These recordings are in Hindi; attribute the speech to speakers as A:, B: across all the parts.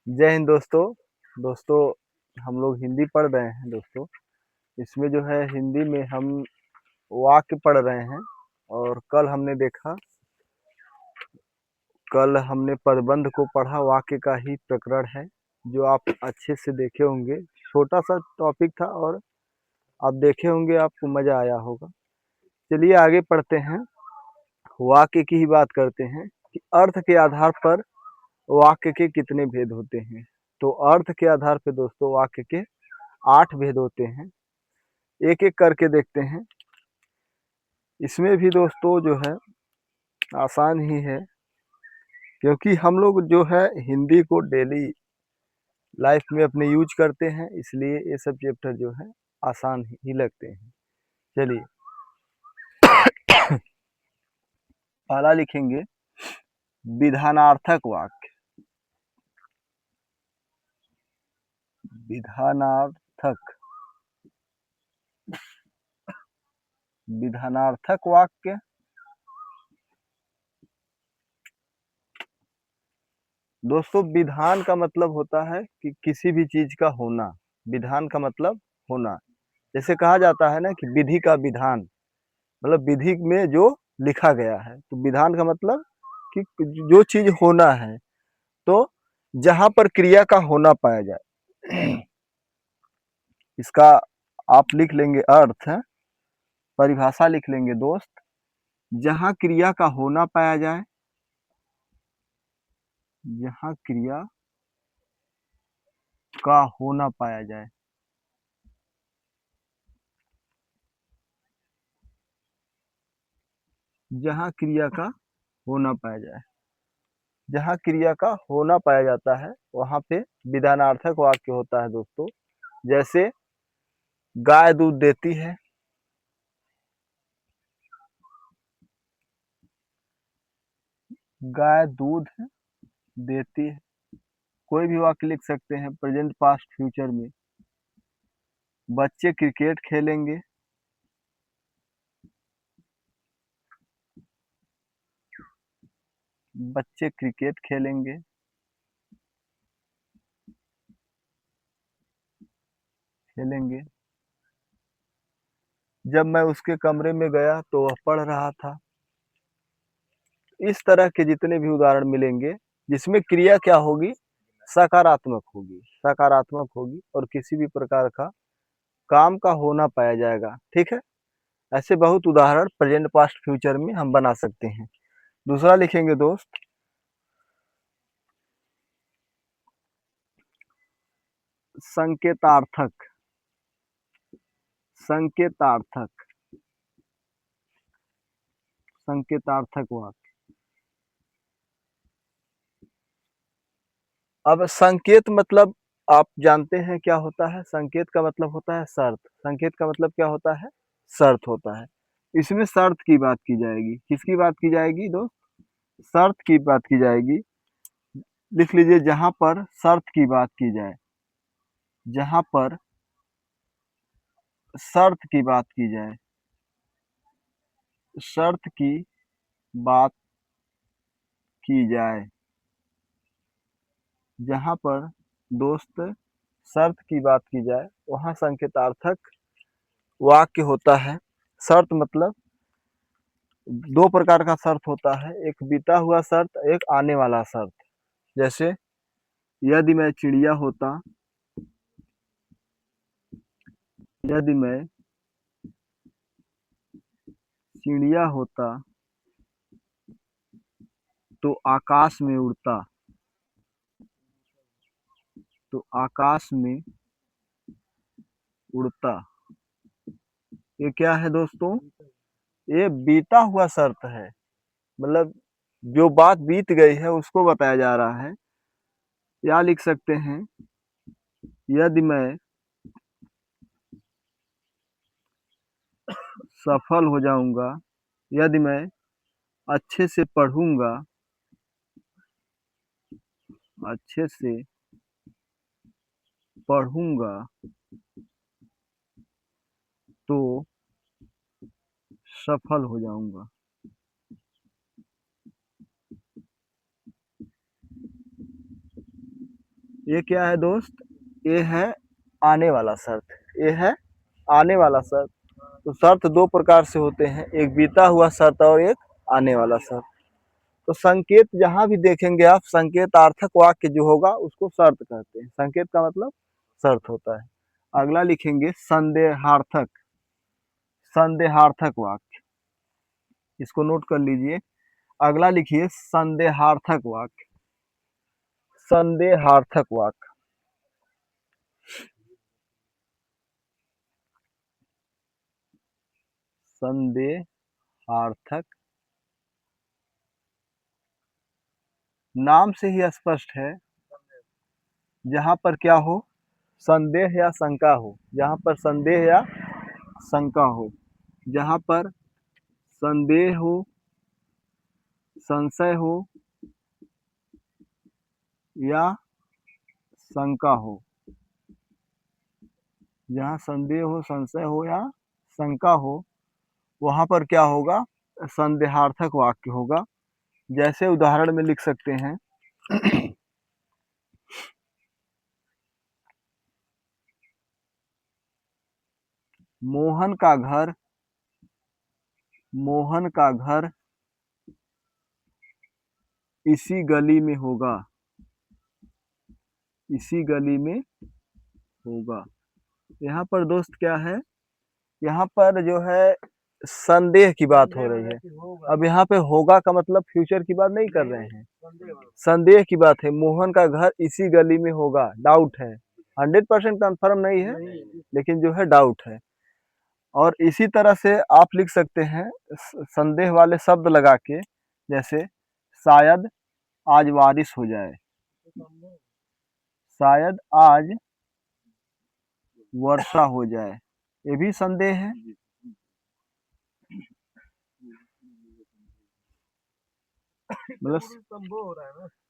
A: जय हिंद दोस्तों। दोस्तों, हम लोग हिंदी पढ़ रहे हैं दोस्तों। इसमें जो है हिंदी में हम वाक्य पढ़ रहे हैं। और कल हमने पदबंध को पढ़ा, वाक्य का ही प्रकरण है जो आप अच्छे से देखे होंगे। छोटा सा टॉपिक था और आप देखे होंगे, आपको मजा आया होगा। चलिए आगे पढ़ते हैं। वाक्य की ही बात करते हैं कि अर्थ के आधार पर वाक्य के कितने भेद होते हैं। तो अर्थ के आधार पर दोस्तों वाक्य के 8 भेद होते हैं। एक एक करके देखते हैं। इसमें भी दोस्तों जो है आसान ही है, क्योंकि हम लोग जो है हिंदी को डेली लाइफ में अपने यूज करते हैं, इसलिए ये सब चैप्टर जो है आसान ही लगते हैं। चलिए पहला लिखेंगे विधानार्थक वाक्य। विधानार्थक विधानार्थक वाक्य दोस्तों, विधान का मतलब होता है कि किसी भी चीज का होना। विधान का मतलब होना। जैसे कहा जाता है ना कि विधि का विधान, मतलब विधि में जो लिखा गया है। तो विधान का मतलब कि जो चीज होना है, तो जहां पर क्रिया का होना पाया जाए। इसका आप लिख लेंगे अर्थ, परिभाषा लिख लेंगे दोस्त। जहां क्रिया का होना पाया जाए, जहां क्रिया का होना पाया जाए, जहां क्रिया का होना पाया जाए, जहां क्रिया का होना पाया जाता है वहां पे विधानार्थक वाक्य होता है दोस्तों। जैसे गाय दूध देती है, गाय दूध देती है। कोई भी वाक्य लिख सकते हैं प्रेजेंट पास्ट फ्यूचर में। बच्चे क्रिकेट खेलेंगे, बच्चे क्रिकेट खेलेंगे, खेलेंगे। जब मैं उसके कमरे में गया तो वह पढ़ रहा था। इस तरह के जितने भी उदाहरण मिलेंगे जिसमें क्रिया क्या होगी, सकारात्मक होगी, सकारात्मक होगी और किसी भी प्रकार का काम का होना पाया जाएगा। ठीक है, ऐसे बहुत उदाहरण प्रेजेंट पास्ट फ्यूचर में हम बना सकते हैं। दूसरा लिखेंगे दोस्त संकेतार्थक। संकेतार्थक संकेतार्थक वाक्य। अब संकेत मतलब आप जानते हैं क्या होता है। संकेत का मतलब होता है शर्त। संकेत का मतलब क्या होता है, शर्त होता है। इसमें शर्त की बात की जाएगी। किसकी बात की जाएगी दोस्त, शर्त की बात की जाएगी। लिख लीजिए, जहां पर शर्त की बात की जाए, जहां पर शर्त की बात की जाए, शर्त की बात की जाए, जहां पर दोस्त शर्त की बात की जाए वहां संकेतार्थक वाक्य होता है। शर्त मतलब दो प्रकार का शर्त होता है, एक बीता हुआ शर्त, एक आने वाला शर्त। जैसे यदि मैं चिड़िया होता, यदि मैं चिड़िया होता तो आकाश में उड़ता, तो आकाश में उड़ता। ये क्या है दोस्तों, ये बीता हुआ शर्त है। मतलब जो बात बीत गई है उसको बताया जा रहा है। या लिख सकते हैं, यदि मैं सफल हो जाऊंगा, यदि मैं अच्छे से पढ़ूंगा, अच्छे से पढ़ूंगा तो सफल हो जाऊंगा। ये क्या है दोस्त? ये है आने वाला शर्त, ये है आने वाला शर्त। तो शर्त दो प्रकार से होते हैं, एक बीता हुआ शर्त और एक आने वाला शर्त। तो संकेत जहां भी देखेंगे आप, संकेतार्थक वाक्य जो होगा उसको शर्त कहते हैं। संकेत का मतलब शर्त होता है। अगला लिखेंगे संदेहार्थक, संदेहार्थक वाक्य, इसको नोट कर लीजिए। अगला लिखिए संदेहार्थक वाक्य, संदेहार्थक वाक्य। संदेहार्थक, नाम से ही स्पष्ट है, जहां पर क्या हो, संदेह या शंका हो, जहां पर संदेह या शंका हो, जहां पर संदेह हो, संशय हो या शंका हो, जहां संदेह हो, संशय हो या शंका हो, वहां पर क्या होगा, संदेहार्थक वाक्य होगा। जैसे उदाहरण में लिख सकते हैं, मोहन का घर, मोहन का घर इसी गली में होगा, इसी गली में होगा। यहाँ पर दोस्त क्या है, यहाँ पर जो है संदेह की बात हो रही है। अब यहाँ पे होगा का मतलब फ्यूचर की बात नहीं कर रहे हैं, संदेह की बात है। मोहन का घर इसी गली में होगा, डाउट है, 100% कंफर्म नहीं है, लेकिन जो है डाउट है। और इसी तरह से आप लिख सकते हैं संदेह वाले शब्द लगा के, जैसे शायद आज बारिश हो जाए, शायद आज वर्षा हो जाए, ये भी संदेह है। मतलब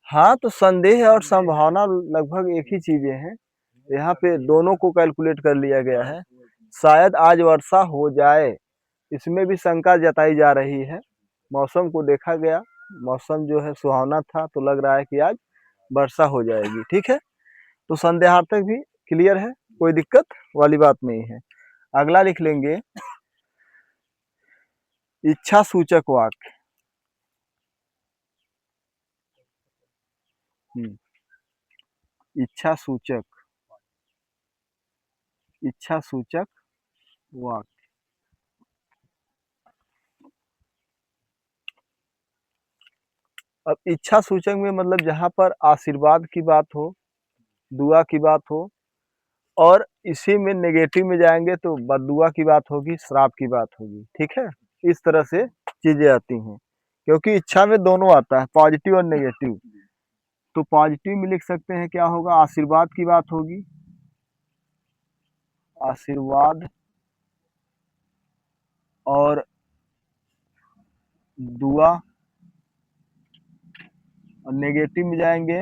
A: हाँ, तो संदेह और संभावना लगभग एक ही चीजें हैं। यहाँ पे दोनों को कैलकुलेट कर लिया गया है। शायद आज वर्षा हो जाए, इसमें भी शंका जताई जा रही है। मौसम को देखा गया, मौसम जो है सुहावना था, तो लग रहा है कि आज वर्षा हो जाएगी। ठीक है, तो संदेहार्थक भी क्लियर है, कोई दिक्कत वाली बात नहीं है। अगला लिख लेंगे इच्छा सूचक वाक्य। इच्छा सूचक, इच्छा सूचक वाक्य। अब इच्छा सूचक में मतलब जहां पर आशीर्वाद की बात हो, दुआ की बात हो, और इसी में नेगेटिव में जाएंगे तो बददुआ की बात होगी, श्राप की बात होगी। ठीक है, इस तरह से चीजें आती हैं, क्योंकि इच्छा में दोनों आता है, पॉजिटिव और नेगेटिव। तो पॉजिटिव में लिख सकते हैं क्या होगा, आशीर्वाद की बात होगी, आशीर्वाद, और दुआ। और नेगेटिव में जाएंगे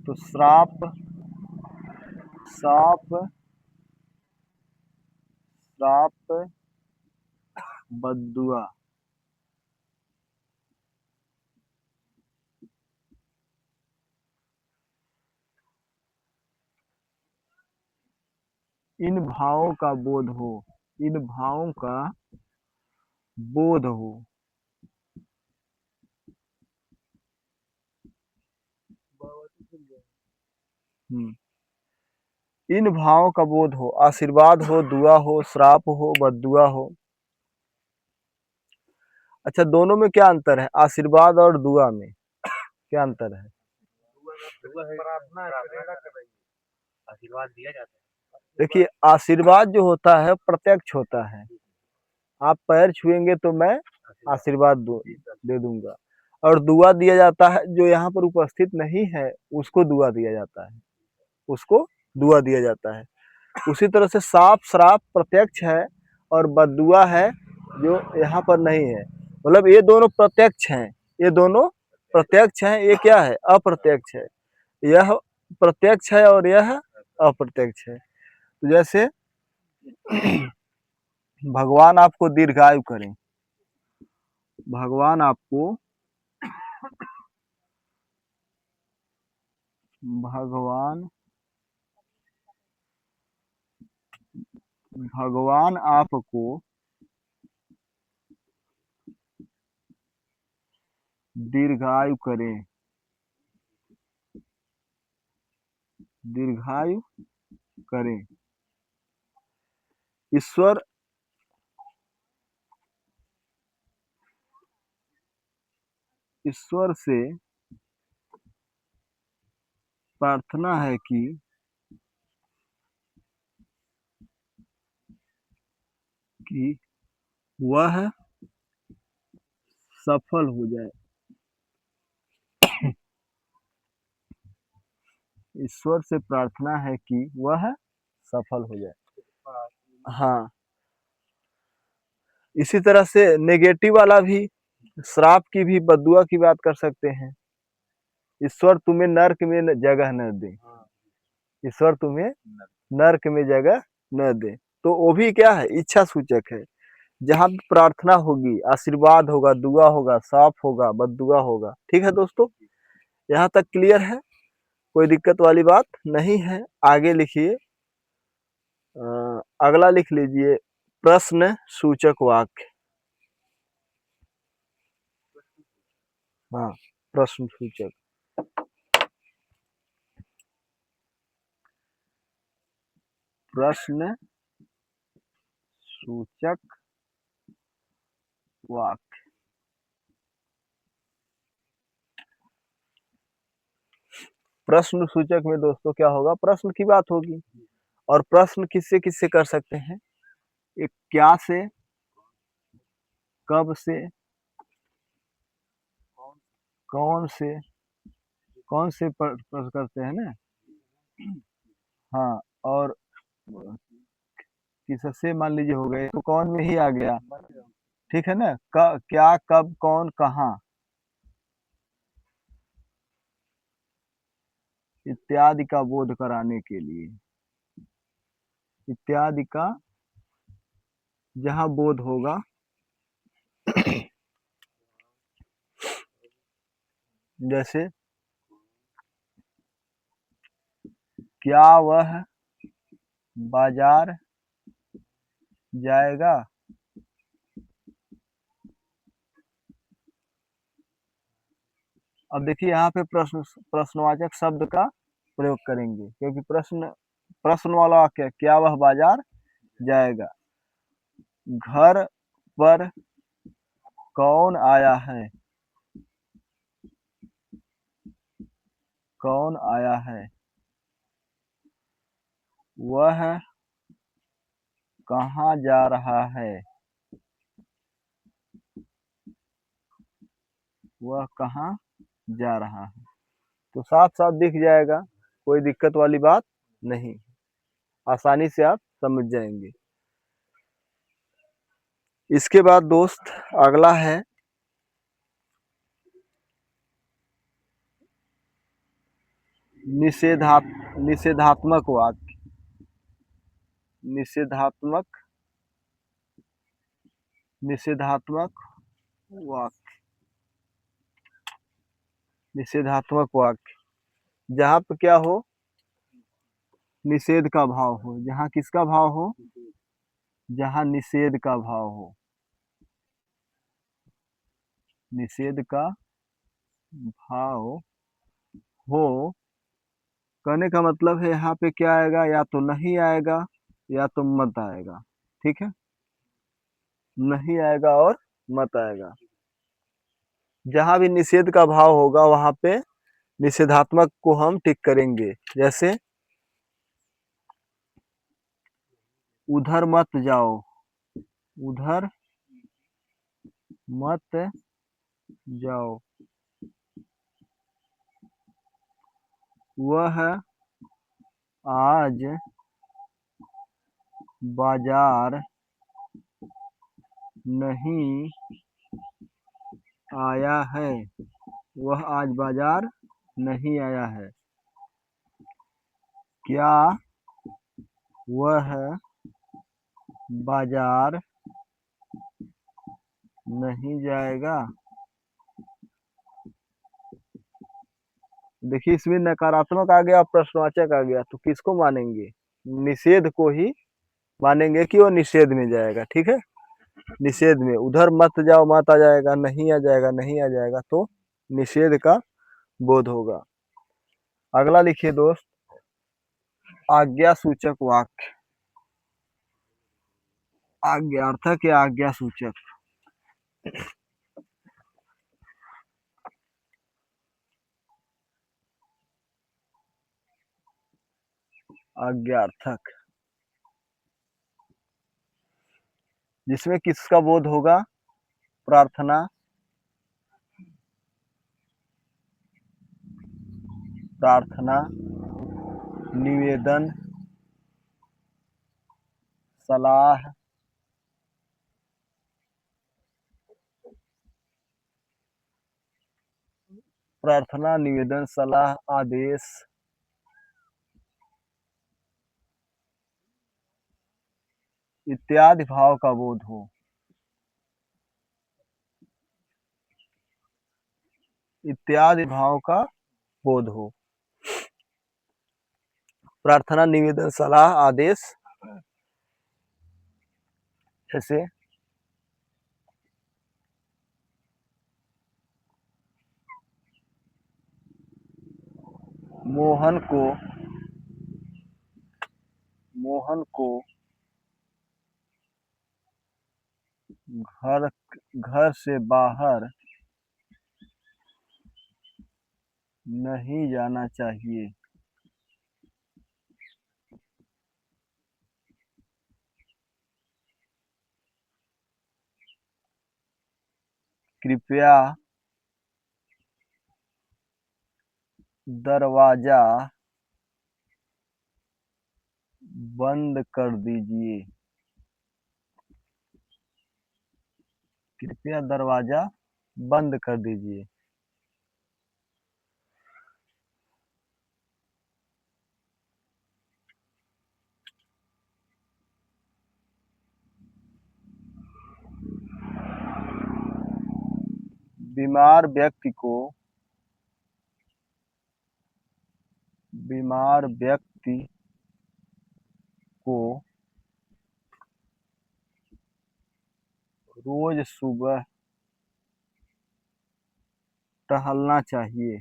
A: तो श्राप, श्राप, श्राप, बद्दुआ। इन भावों का बोध हो, इन भावों का बोध हो। इन भावों का बोध हो, आशीर्वाद हो, दुआ हो, श्राप हो, बद्दुआ हो। अच्छा, दोनों में क्या अंतर है, आशीर्वाद और दुआ में क्या अंतर है? आशीर्वाद दिया जाता है। देखिए, आशीर्वाद जो होता है प्रत्यक्ष होता है, आप पैर छुएंगे तो मैं आशीर्वाद दे दूंगा। और दुआ दिया जाता है, जो यहाँ पर उपस्थित नहीं है उसको दुआ दिया जाता है, उसको दुआ दिया जाता है। उसी तरह से साफ श्राप प्रत्यक्ष है और बद्दुआ है जो यहाँ पर नहीं है। मतलब ये दोनों प्रत्यक्ष हैं, ये दोनों प्रत्यक्ष हैं, ये क्या है, अप्रत्यक्ष है। यह प्रत्यक्ष है और यह अप्रत्यक्ष है। तो जैसे भगवान आपको दीर्घायु करें, भगवान आपको भगवान भगवान आपको दीर्घायु करें, दीर्घायु करें। ईश्वर ईश्वर से प्रार्थना है कि वह सफल हो जाए। ईश्वर से प्रार्थना है कि वह सफल हो जाए। हाँ, इसी तरह से नेगेटिव वाला भी, श्राप की भी, बद्दुआ की बात कर सकते हैं। ईश्वर तुम्हें नर्क में जगह न दे, ईश्वर तुम्हें नर्क में जगह न दे। तो वो भी क्या है, इच्छा सूचक है। जहां भी प्रार्थना होगी, आशीर्वाद होगा, दुआ होगा, साफ होगा, बद्दुआ होगा। ठीक है दोस्तों, यहाँ तक क्लियर है, कोई दिक्कत वाली बात नहीं है। आगे लिखिए, अगला लिख लीजिए, प्रश्न सूचक वाक्य। हाँ, प्रश्न सूचक, प्रश्न सूचक वाक्य। प्रश्न सूचक में दोस्तों क्या होगा, प्रश्न की बात होगी। और प्रश्न किससे किससे कर सकते हैं, एक क्या से, कब से, कौन से, कौन से प्रश्न करते हैं ना। हाँ, और किससे मान लीजिए हो गए तो कौन में ही आ गया। ठीक है ना, क्या, कब, कौन, कहाँ इत्यादि का बोध कराने के लिए, इत्यादि का जहाँ बोध होगा, जैसे क्या वह बाजार जाएगा। अब देखिए यहाँ पे प्रश्नवाचक शब्द का प्रयोग करेंगे, क्योंकि प्रश्न वाला वाक्य, क्या वह बाजार जाएगा। घर पर कौन आया है, कौन आया है। वह कहाँ जा रहा है, वह कहाँ जा रहा है। तो साफ साफ दिख जाएगा, कोई दिक्कत वाली बात नहीं, आसानी से आप समझ जाएंगे। इसके बाद दोस्त अगला है निषेधात्मक वाक्य। निषेधात्मक निषेधात्मक वाक्य, निषेधात्मक वाक्य जहाँ पे क्या हो, निषेध का भाव हो। जहाँ किसका भाव हो, जहाँ निषेध का भाव हो, निषेध का भाव हो। कहने का मतलब है यहाँ पे क्या आएगा, या तो नहीं आएगा या तो मत आएगा। ठीक है, नहीं आएगा और मत आएगा। जहां भी निषेध का भाव होगा वहां पे निषेधात्मक को हम टिक करेंगे। जैसे उधर मत जाओ, उधर मत जाओ। वह आज बाजार नहीं आया है, वह आज बाजार नहीं आया है। क्या वह बाजार नहीं जाएगा। देखिए इसमें नकारात्मक आ गया, प्रश्नवाचक आ गया, तो किसको मानेंगे? निषेध को ही मानेंगे कि वो निषेध में जाएगा। ठीक है, निषेध में, उधर मत जाओ मत आ जाएगा, नहीं आ जाएगा नहीं आ जाएगा, तो निषेध का बोध होगा। अगला लिखिए दोस्त, आज्ञा सूचक वाक्य। आज्ञार्थक या आज्ञा सूचक। आज्ञार्थक, जिसमें किसका बोध होगा? प्रार्थना, प्रार्थना, निवेदन, सलाह, प्रार्थना, निवेदन, सलाह, आदेश, इत्यादि भाव का बोध हो। इत्यादि भाव का बोध हो। प्रार्थना, निवेदन, सलाह, आदेश, जैसे मोहन को, मोहन को घर घर से बाहर नहीं जाना चाहिए। कृपया दरवाजा बंद कर दीजिए। कृपया दरवाजा बंद कर दीजिए। बीमार व्यक्ति को, बीमार व्यक्ति को रोज सुबह टहलना चाहिए।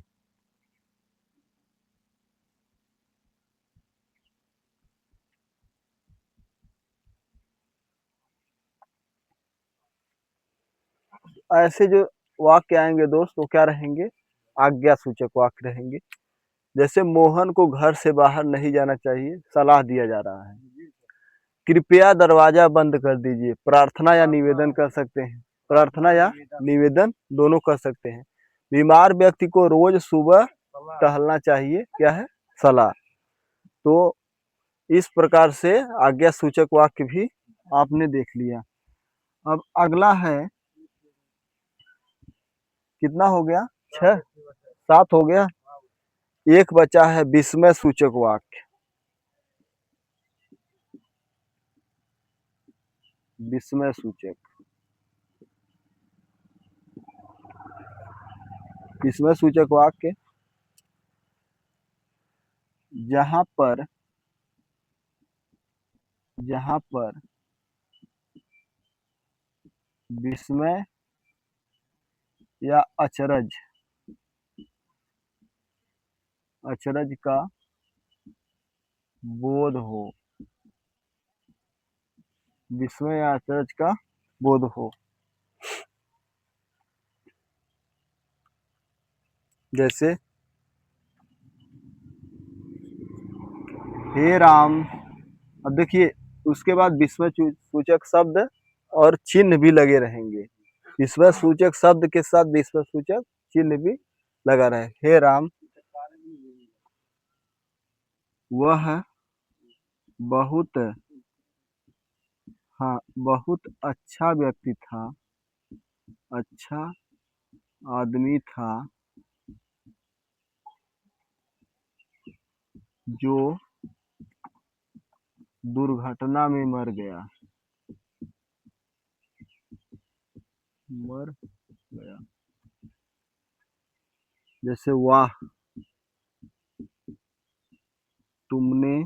A: ऐसे जो वाक्य आएंगे दोस्त वो क्या रहेंगे? आज्ञा सूचक वाक्य रहेंगे। जैसे मोहन को घर से बाहर नहीं जाना चाहिए, सलाह दिया जा रहा है। कृपया दरवाजा बंद कर दीजिए, प्रार्थना या निवेदन कर सकते हैं, प्रार्थना या निवेदन दोनों कर सकते हैं। बीमार व्यक्ति को रोज सुबह टहलना चाहिए, क्या है? सलाह। तो इस प्रकार से आज्ञा सूचक वाक्य भी आपने देख लिया। अब अगला है, कितना हो गया? 6 7 हो गया। एक बचा है विस्मय सूचक वाक्य। विस्मय सूचक, विस्मय सूचक वाक्य जहां पर, जहां पर विस्मय या अचरज, अचरज का बोध हो, विस्मय या अचरज का बोध हो। जैसे हे राम। अब देखिए उसके बाद विस्मय सूचक शब्द और चिन्ह भी लगे रहेंगे। विस्मय सूचक शब्द के साथ विस्मय सूचक चिन्ह भी लगा रहे। हे राम, वह बहुत, हाँ बहुत अच्छा व्यक्ति था, अच्छा आदमी था, जो दुर्घटना में मर गया, मर गया। जैसे वाह, तुमने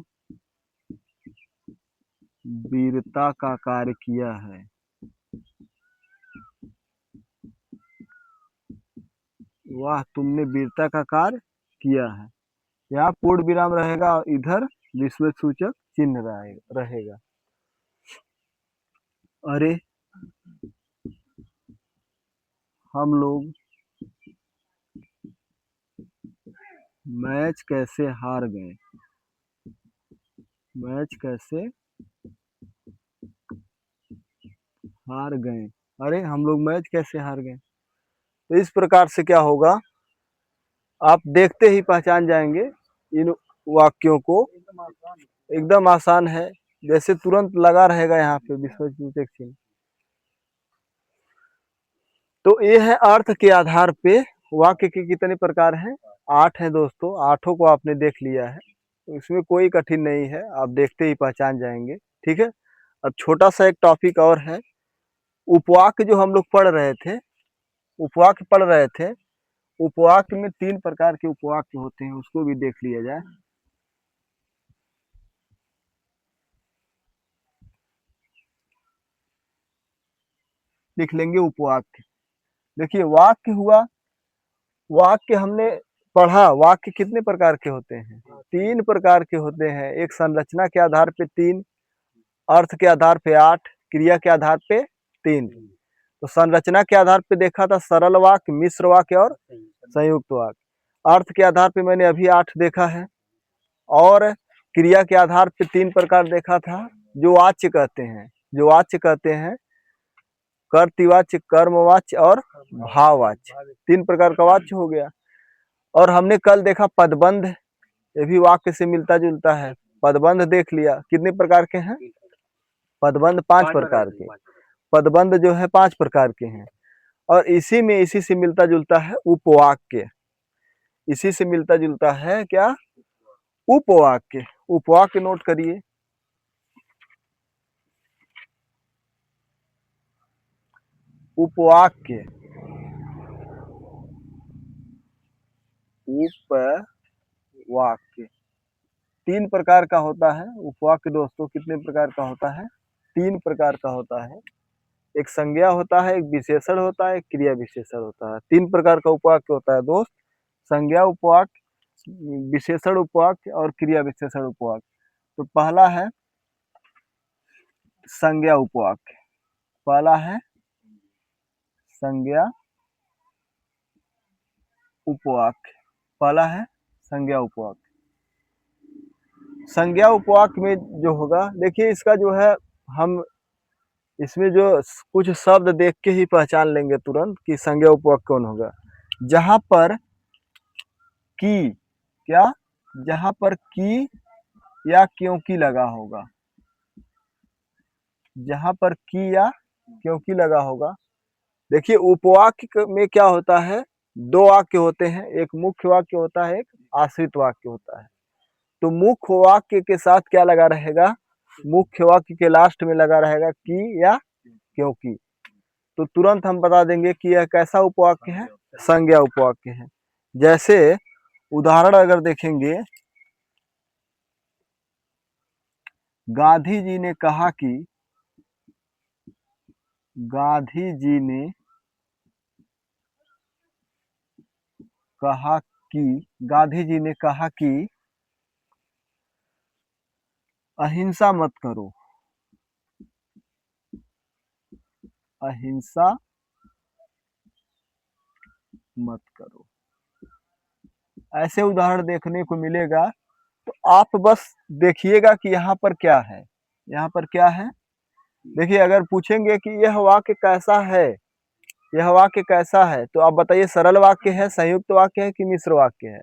A: वीरता का कार्य किया है। वाह, तुमने वीरता का कार्य किया है। यहाँ पूर्ण विराम रहेगा और इधर विस्मय सूचक चिन्ह रहेगा। अरे हम लोग मैच कैसे हार गए। मैच कैसे हार गए। अरे हम लोग मैच कैसे हार गए। तो इस प्रकार से क्या होगा, आप देखते ही पहचान जाएंगे इन वाक्यों को। एकदम आसान है, जैसे तुरंत लगा रहेगा यहाँ पे विस्मयसूचक चिन्ह। तो ये है अर्थ के आधार पे वाक्य के कितने प्रकार हैं, 8 हैं दोस्तों। 8 को आपने देख लिया है, तो इसमें कोई कठिन नहीं है, आप देखते ही पहचान जाएंगे। ठीक है, अब छोटा सा एक टॉपिक और है, उपवाक्य जो हम लोग पढ़ रहे थे। उपवाक्य पढ़ रहे थे, उपवाक्य में 3 प्रकार के उपवाक्य होते हैं, उसको भी देख लिया जाए। लिख लेंगे उपवाक्य। देखिए वाक्य हुआ, वाक्य हमने पढ़ा, वाक्य कितने प्रकार के होते हैं, 3 प्रकार के होते हैं। एक संरचना के आधार पे 3, अर्थ के आधार पे 8, क्रिया के आधार पे 3। तो संरचना के आधार पे देखा था सरल वाक्य, मिश्र वाक्य और संयुक्त वाक्य। अर्थ के आधार पे मैंने अभी 8 देखा है, और क्रिया के आधार पे 3 प्रकार देखा था, जो वाच्य कहते हैं। जो वाच्य कहते हैं, कर्तृवाच्य, कर्मवाच्य और भाववाच्य, 3 प्रकार का वाच्य हो गया। और हमने कल देखा पदबंध, ये भी वाक्य से मिलता जुलता है। पदबंध देख लिया, कितने प्रकार के हैं, पदबंध 5 प्रकार के। पदबंध जो है 5 प्रकार के हैं। और इसी से मिलता जुलता है उपवाक्य। इसी से मिलता जुलता है क्या, उपवाक्य। उपवाक्य नोट करिए। उपवाक्य, उपवाक्य 3 प्रकार का होता है। उपवाक्य दोस्तों कितने प्रकार का होता है, 3 प्रकार का होता है। एक संज्ञा होता है, एक विशेषण होता है, एक क्रिया विशेषण होता है। 3 प्रकार का उपवाक्य होता है दोस्त, संज्ञा उपवाक्य, विशेषण उपवाक्य और क्रिया विशेषण उपवाक्य। तो पहला है संज्ञा उपवाक्य। पहला है संज्ञा उपवाक्य। पहला है संज्ञा उपवाक्य। संज्ञा उपवाक्य में जो होगा, देखिए इसका जो है, हम इसमें जो कुछ शब्द देख के ही पहचान लेंगे तुरंत कि संज्ञा उपवाक्य कौन होगा। जहां पर की, क्या, जहां पर की या क्योंकि लगा होगा, जहां पर की या क्योंकि लगा होगा। देखिए उपवाक्य में क्या होता है, 2 वाक्य होते हैं, एक मुख्य वाक्य होता है, एक आश्रित वाक्य होता है। तो मुख्य वाक्य के साथ क्या लगा रहेगा, मुख्य वाक्य के लास्ट में लगा रहेगा की या क्योंकि। तो तुरंत हम बता देंगे कि यह कैसा उपवाक्य है, संज्ञा उपवाक्य है। जैसे उदाहरण अगर देखेंगे, गांधी जी ने कहा कि, गांधी जी ने कहा कि, गांधी जी ने कहा कि अहिंसा मत करो, अहिंसा मत करो। ऐसे उदाहरण देखने को मिलेगा। तो आप बस देखिएगा कि यहाँ पर क्या है, यहाँ पर क्या है। देखिए अगर पूछेंगे कि यह वाक्य कैसा है, यह वाक्य कैसा है, तो आप बताइए सरल वाक्य है, संयुक्त वाक्य है कि मिश्र वाक्य है।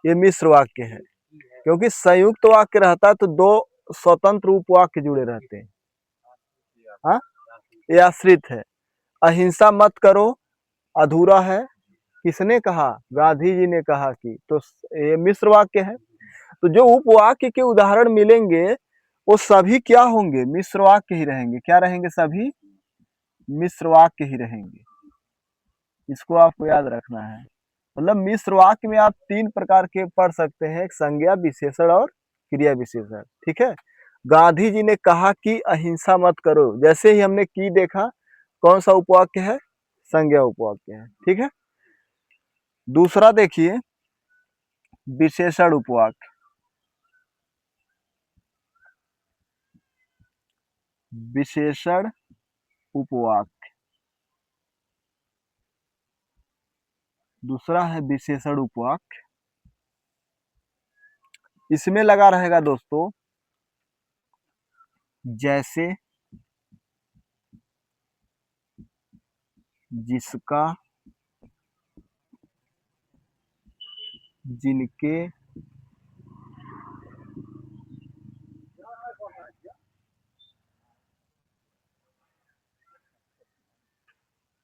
A: ये मिश्र वाक्य है, क्योंकि संयुक्त वाक्य रहता है तो 2 स्वतंत्र उपवाक्य जुड़े रहते हैं। हाँ, ये आश्रित है। अहिंसा मत करो अधूरा है, किसने कहा, गांधी जी ने कहा कि, तो ये मिश्र वाक्य है। तो जो उपवाक्य के उदाहरण मिलेंगे वो सभी क्या होंगे, मिश्र वाक्य ही रहेंगे। क्या रहेंगे, सभी मिश्र वाक्य ही रहेंगे। इसको आपको याद रखना है। मतलब मिश्र वाक्य में आप 3 प्रकार के पढ़ सकते हैं, एक संज्ञा विशेषण और क्रिया विशेषण। ठीक है। गांधी जी ने कहा कि अहिंसा मत करो, जैसे ही हमने की देखा, कौन सा उपवाक्य है? संज्ञा उपवाक्य है। ठीक है। दूसरा देखिए विशेषण उपवाक्य। विशेषण उपवाक्य दूसरा है विशेषण उपवाक्य। इसमें लगा रहेगा दोस्तों जैसे, जिसका, जिनके,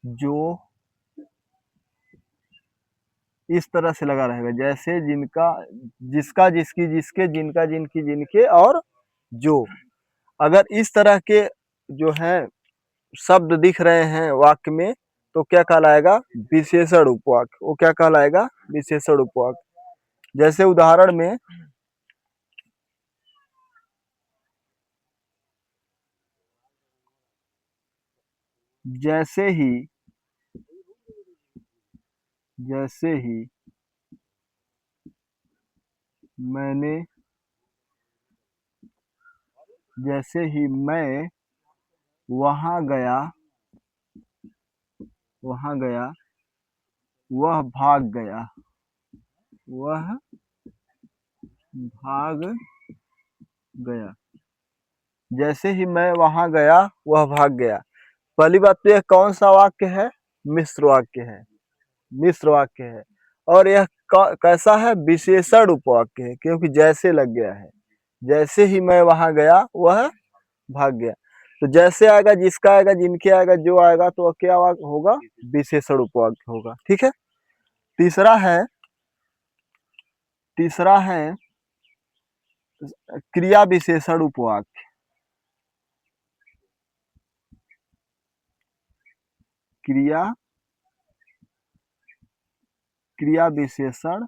A: जो, इस तरह से लगा रहेगा। जैसे, जिनका, जिसका, जिसकी, जिसके, जिनका, जिनकी, जिनके और जो। अगर इस तरह के जो है शब्द दिख रहे हैं वाक्य में, तो क्या कहलाएगा? विशेषण उपवाक्य। वो क्या कहलाएगा? विशेषण उपवाक्य। जैसे उदाहरण में, जैसे ही, जैसे ही मैंने, जैसे ही मैं वहां गया, वहां गया, वह भाग गया, वह भाग गया। जैसे ही मैं वहां गया, वह भाग गया। पहली बात तो यह कौन सा वाक्य है? मिश्र वाक्य है। मिश्र वाक्य है। और यह कैसा है? विशेषण उपवाक्य है, क्योंकि जैसे लग गया है। जैसे ही मैं वहां गया, वह भाग गया। तो जैसे आएगा, जिसका आएगा, जिनके आएगा, जो आएगा, तो क्या होगा? विशेषण उपवाक्य होगा। ठीक है। तीसरा है, तीसरा है क्रिया विशेषण उपवाक्य। क्रिया, क्रिया विशेषण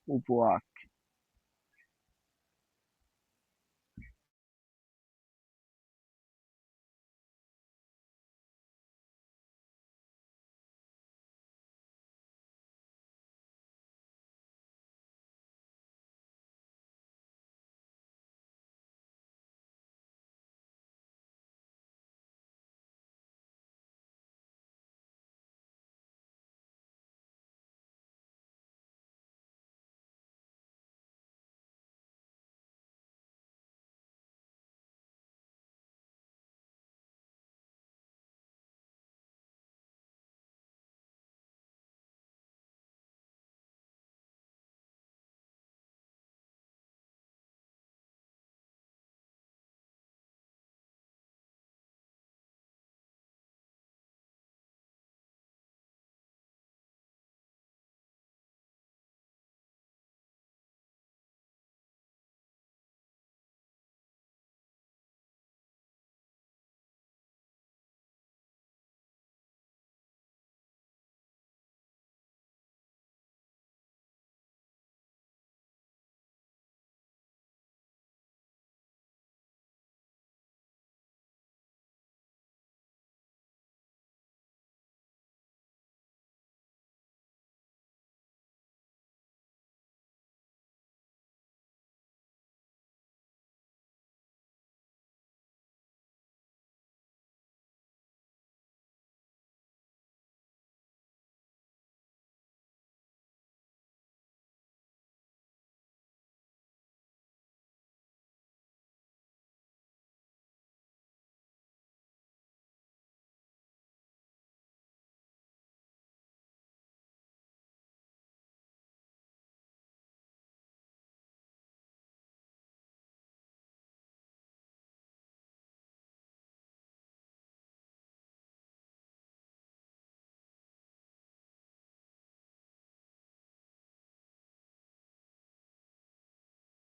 A: उपवाक्य।